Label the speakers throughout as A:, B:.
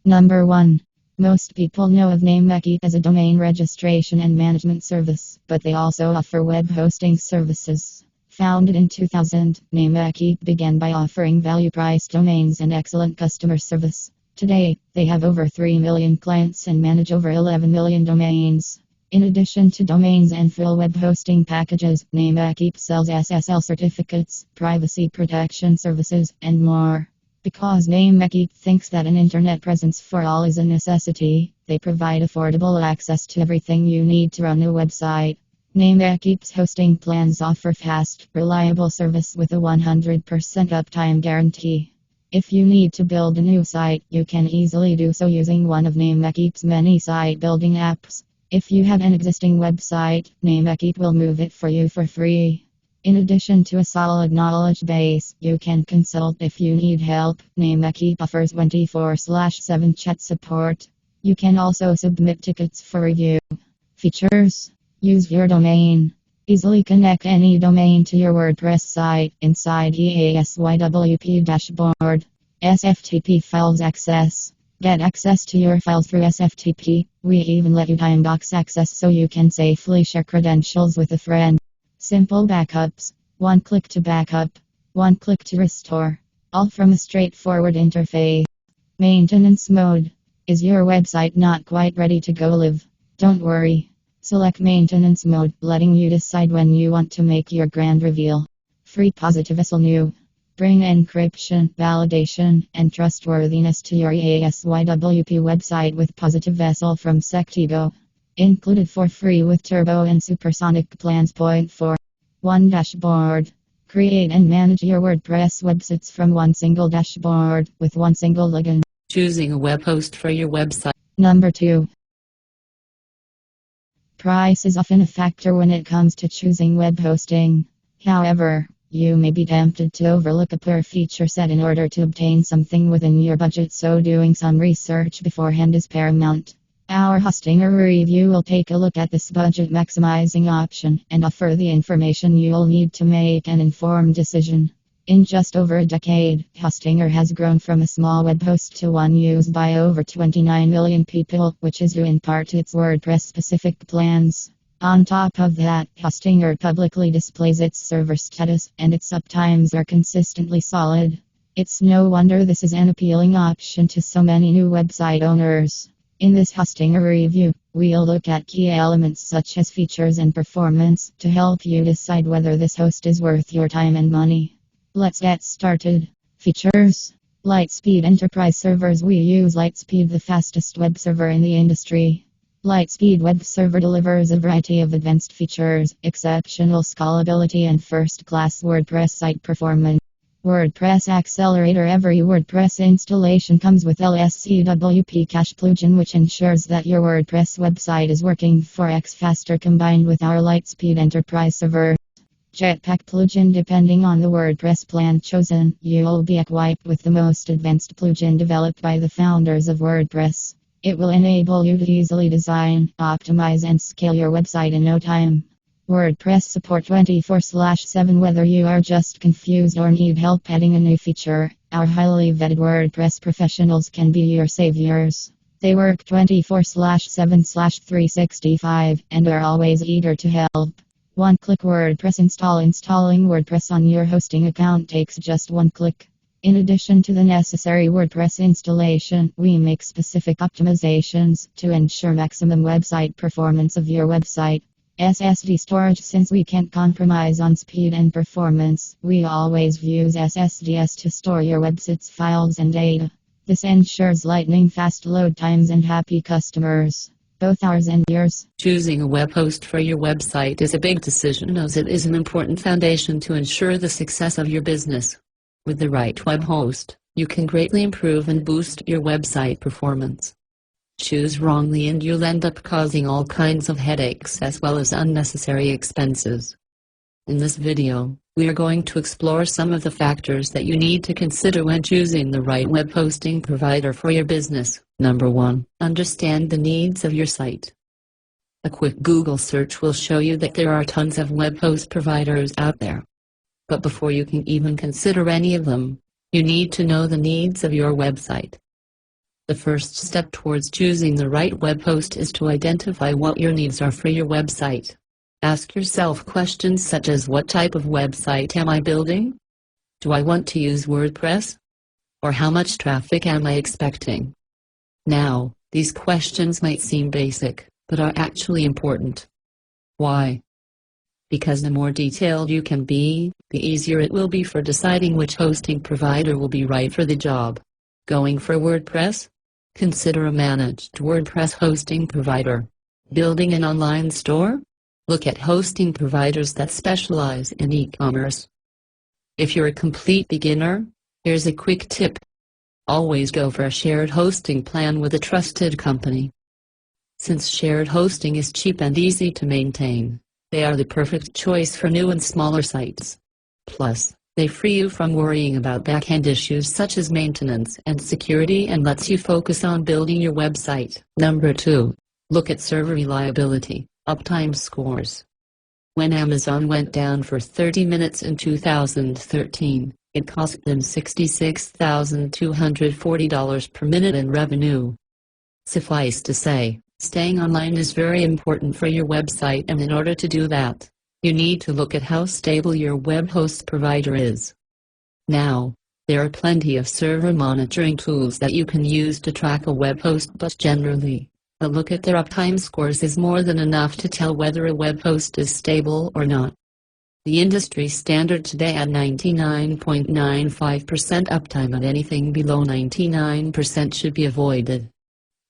A: Number 1. Most people know of NameMakeep as a domain registration and management service, but they also offer web hosting services. Founded in 2000, NameMakeep began by offering value-priced domains and excellent customer service. Today, they have over 3 million clients and manage over 11 million domains. In addition to domains and full web hosting packages, NameMakeep sells SSL certificates, privacy protection services, and more. Because NameMakeep thinks that an internet presence for all is a necessity, they provide affordable access to everything you need to run a website. NameMakeep's hosting plans offer fast, reliable service with a 100% uptime guarantee. If you need to build a new site, you can easily do so using one of NameMakeep's many site building apps. If you have an existing website, NameMakeep will move it for you for free. In addition to a solid knowledge base, you can consult if you need help. NameMakeep offers 24/7 chat support. You can also submit tickets for review. Features: use your domain. Easily connect any domain to your WordPress site inside EASYWP dashboard. SFTP files access. Get access to your files through SFTP. We even let you time box access so you can safely share credentials with a friend. Simple backups. One click to backup. One click to restore. All from a straightforward interface. Maintenance mode. Is your website not quite ready to go live? Don't worry. Select maintenance mode, letting you decide when you want to make your grand reveal. Free Positive SSL new. Bring encryption, validation, and trustworthiness to your EASYWP website with Positive SSL from Sectigo. Included for free with Turbo and Supersonic plans. Point 4. One dashboard. Create and manage your WordPress websites from one single dashboard with one single login.
B: Choosing a web host for your website.
A: Number 2. Price is often a factor when it comes to choosing web hosting. However, you may be tempted to overlook a per feature set in order to obtain something within your budget, so doing some research beforehand is paramount. Our Hostinger review will take a look at this budget maximizing option and offer the information you'll need to make an informed decision. In just over a decade, Hostinger has grown from a small web host to one used by over 29 million people, which is due in part to its WordPress-specific plans. On top of that, Hostinger publicly displays its server status, and its uptimes are consistently solid. It's no wonder this is an appealing option to so many new website owners. In this Hostinger review, we'll look at key elements such as features and performance to help you decide whether this host is worth your time and money. Let's get started. Features: Lightspeed Enterprise Servers. We use Lightspeed, the fastest web server in the industry. Lightspeed Web Server delivers a variety of advanced features, exceptional scalability, and first-class WordPress site performance. WordPress Accelerator. Every WordPress installation comes with LSCWP Cache plugin, which ensures that your WordPress website is working 4x faster combined with our Lightspeed Enterprise server. Jetpack plugin. Depending on the WordPress plan chosen, you'll be equipped with the most advanced plugin developed by the founders of WordPress. It will enable you to easily design, optimize, and scale your website in no time. WordPress support 24/7. Whether you are just confused or need help adding a new feature, our highly vetted WordPress professionals can be your saviors. They work 24/7/365 and are always eager to help. One-click WordPress install. Installing WordPress on your hosting account takes just one click. In addition to the necessary WordPress installation, we make specific optimizations to ensure maximum website performance of your website. SSD storage. Since we can't compromise on speed and performance, we always use SSDs to store your website's files and data. This ensures lightning fast load times and happy customers, both ours and yours.
B: Choosing a web host for your website is a big decision, as it is an important foundation to ensure the success of your business. With the right web host, you can greatly improve and boost your website performance. Choose wrongly and you'll end up causing all kinds of headaches as well as unnecessary expenses. In this video, we are going to explore some of the factors that you need to consider when choosing the right web hosting provider for your business. Number 1. Understand the needs of your site. A quick Google search will show you that there are tons of web host providers out there. But before you can even consider any of them, you need to know the needs of your website. The first step towards choosing the right web host is to identify what your needs are for your website. Ask yourself questions such as, what type of website am I building? Do I want to use WordPress? Or how much traffic am I expecting? Now, these questions might seem basic, but are actually important. Why? Because the more detailed you can be, the easier it will be for deciding which hosting provider will be right for the job. Going for WordPress? Consider a managed WordPress hosting provider. Building an online store? Look at hosting providers that specialize in e-commerce. If you're a complete beginner, here's a quick tip. Always go for a shared hosting plan with a trusted company. Since shared hosting is cheap and easy to maintain, they are the perfect choice for new and smaller sites. Plus, they free you from worrying about back-end issues such as maintenance and security and lets you focus on building your website. Number 2. Look at server reliability, uptime scores. When Amazon went down for 30 minutes in 2013, it cost them $66,240 per minute in revenue. Suffice to say, staying online is very important for your website, and in order to do that, you need to look at how stable your web host provider is. Now, there are plenty of server monitoring tools that you can use to track a web host, but generally, a look at their uptime scores is more than enough to tell whether a web host is stable or not. The industry standard today at 99.95% uptime, and anything below 99% should be avoided.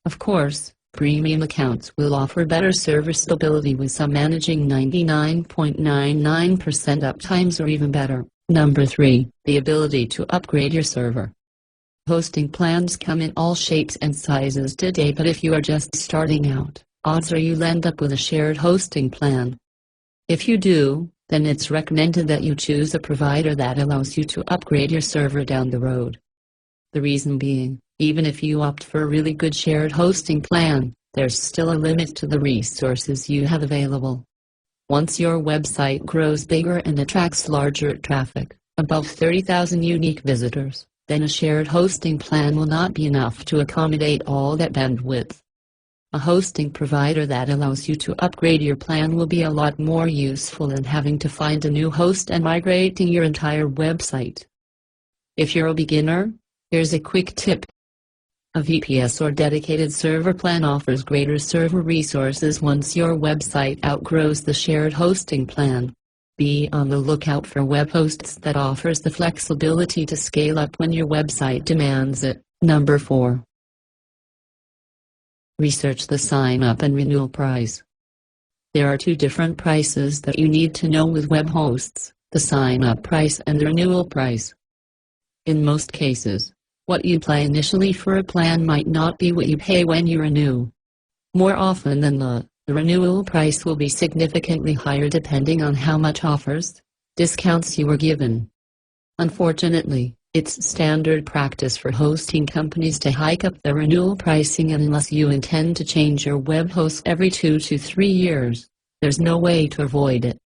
B: Of course, premium accounts will offer better server stability, with some managing 99.99% uptimes or even better. Number 3. The ability to upgrade your server. Hosting plans come in all shapes and sizes today, but if you are just starting out, odds are you'll end up with a shared hosting plan. If you do, then it's recommended that you choose a provider that allows you to upgrade your server down the road. The reason being, even if you opt for a really good shared hosting plan, there's still a limit to the resources you have available. Once your website grows bigger and attracts larger traffic, above 30,000 unique visitors, then a shared hosting plan will not be enough to accommodate all that bandwidth. A hosting provider that allows you to upgrade your plan will be a lot more useful than having to find a new host and migrating your entire website. If you're a beginner, here's a quick tip. A VPS or dedicated server plan offers greater server resources once your website outgrows the shared hosting plan. Be on the lookout for web hosts that offers the flexibility to scale up when your website demands it. Number 4. Research the sign-up and renewal price. There are 2 different prices that you need to know with web hosts: the sign-up price and the renewal price. In most cases, what you pay initially for a plan might not be what you pay when you renew. More often than not, the renewal price will be significantly higher depending on how much offers, discounts you were given. Unfortunately, it's standard practice for hosting companies to hike up their renewal pricing, and unless you intend to change your web host every 2 to 3 years, there's no way to avoid it.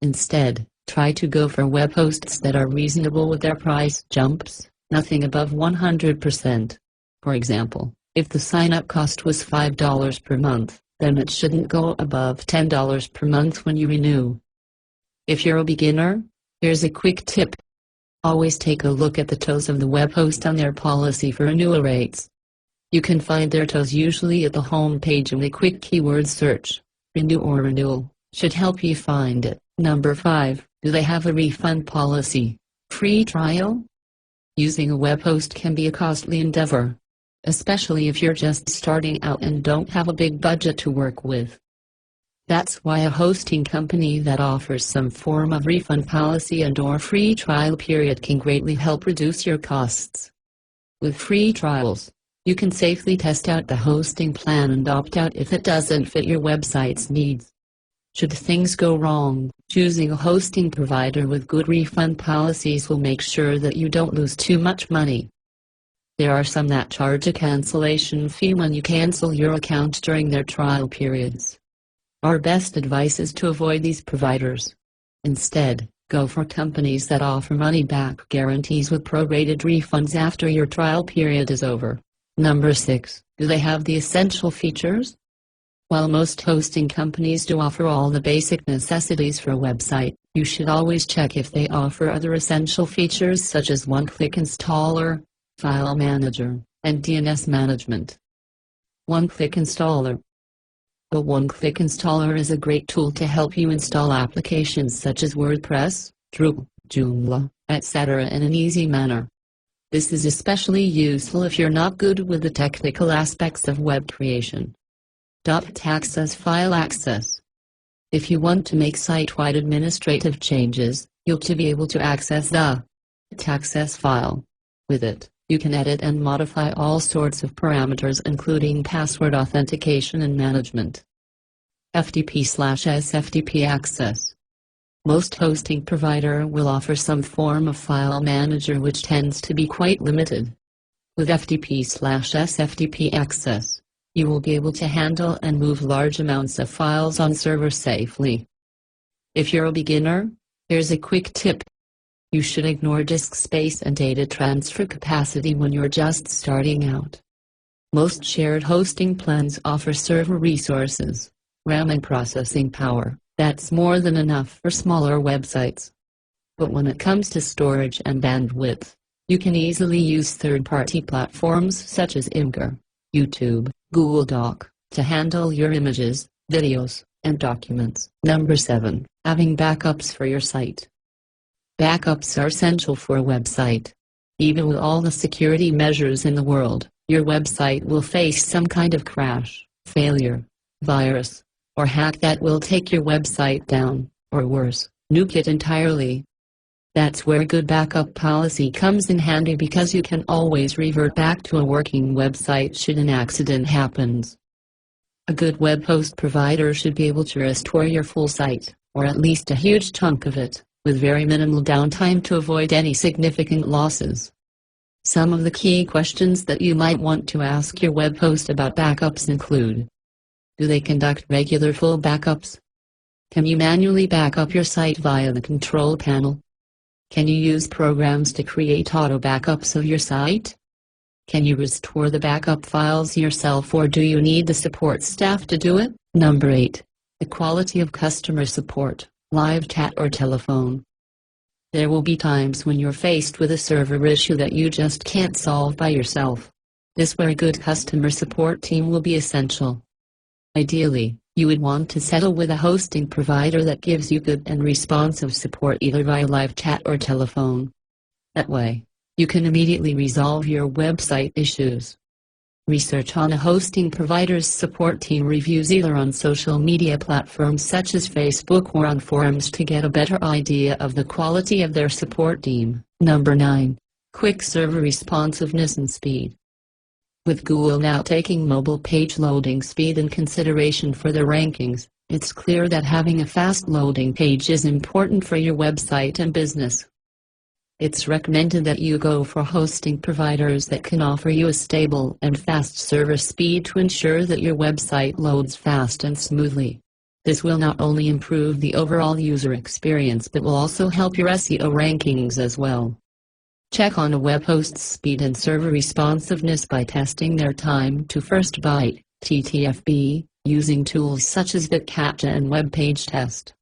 B: Instead, try to go for web hosts that are reasonable with their price jumps, nothing above 100%. For example, if the sign-up cost was $5 per month, then it shouldn't go above $10 per month when you renew. If you're a beginner, here's a quick tip. Always take a look at the TOS of the web host on their policy for renewal rates. You can find their TOS usually at the home page, and a quick keyword search, renew or renewal, should help you find it. Number 5. Do they have a refund policy? Free trial? Using a web host can be a costly endeavor, especially if you're just starting out and don't have a big budget to work with. That's why a hosting company that offers some form of refund policy and/or free trial period can greatly help reduce your costs. With free trials, you can safely test out the hosting plan and opt out if it doesn't fit your website's needs. Should things go wrong, choosing a hosting provider with good refund policies will make sure that you don't lose too much money. There are some that charge a cancellation fee when you cancel your account during their trial periods. Our best advice is to avoid these providers. Instead, go for companies that offer money-back guarantees with prorated refunds after your trial period is over. Number 6. Do they have the essential features? While most hosting companies do offer all the basic necessities for a website, you should always check if they offer other essential features such as one-click installer, file manager, and DNS management. One-click installer. The one-click installer is a great tool to help you install applications such as WordPress, Drupal, Joomla, etc. in an easy manner. This is especially useful if you're not good with the technical aspects of web creation. Access file access. If you want to make site-wide administrative changes, you'll be able to access the access file. With it, you can edit and modify all sorts of parameters including password authentication and management. FTP/SFTP access. Most hosting provider will offer some form of file manager which tends to be quite limited. With FTP/SFTP access, you will be able to handle and move large amounts of files on server safely. If you're a beginner, here's a quick tip. You should ignore disk space and data transfer capacity when you're just starting out. Most shared hosting plans offer server resources, RAM and processing power. That's more than enough for smaller websites. But when it comes to storage and bandwidth, you can easily use third-party platforms such as Imgur, YouTube, Google Doc, to handle your images, videos, and documents. Number 7. Having backups for your site. Backups are essential for a website. Even with all the security measures in the world, your website will face some kind of crash, failure, virus, or hack that will take your website down, or worse, nuke it entirely. That's where good backup policy comes in handy because you can always revert back to a working website should an accident happen. A good web host provider should be able to restore your full site, or at least a huge chunk of it, with very minimal downtime to avoid any significant losses. Some of the key questions that you might want to ask your web host about backups include: do they conduct regular full backups? Can you manually back up your site via the control panel? Can you use programs to create auto backups of your site? Can you restore the backup files yourself, or do you need the support staff to do it? Number 8. The quality of customer support, live chat or telephone. There will be times when you're faced with a server issue that you just can't solve by yourself. This where a good customer support team will be essential. Ideally, you would want to settle with a hosting provider that gives you good and responsive support either via live chat or telephone. That way, you can immediately resolve your website issues. Research on a hosting provider's support team reviews either on social media platforms such as Facebook or on forums to get a better idea of the quality of their support team. Number 9. Quick server responsiveness and speed. With Google now taking mobile page loading speed in consideration for their rankings, it's clear that having a fast loading page is important for your website and business. It's recommended that you go for hosting providers that can offer you a stable and fast server speed to ensure that your website loads fast and smoothly. This will not only improve the overall user experience but will also help your SEO rankings as well. Check on a web host's speed and server responsiveness by testing their time to first byte (TTFB) using tools such as Bitcaptcha and Web Page Test.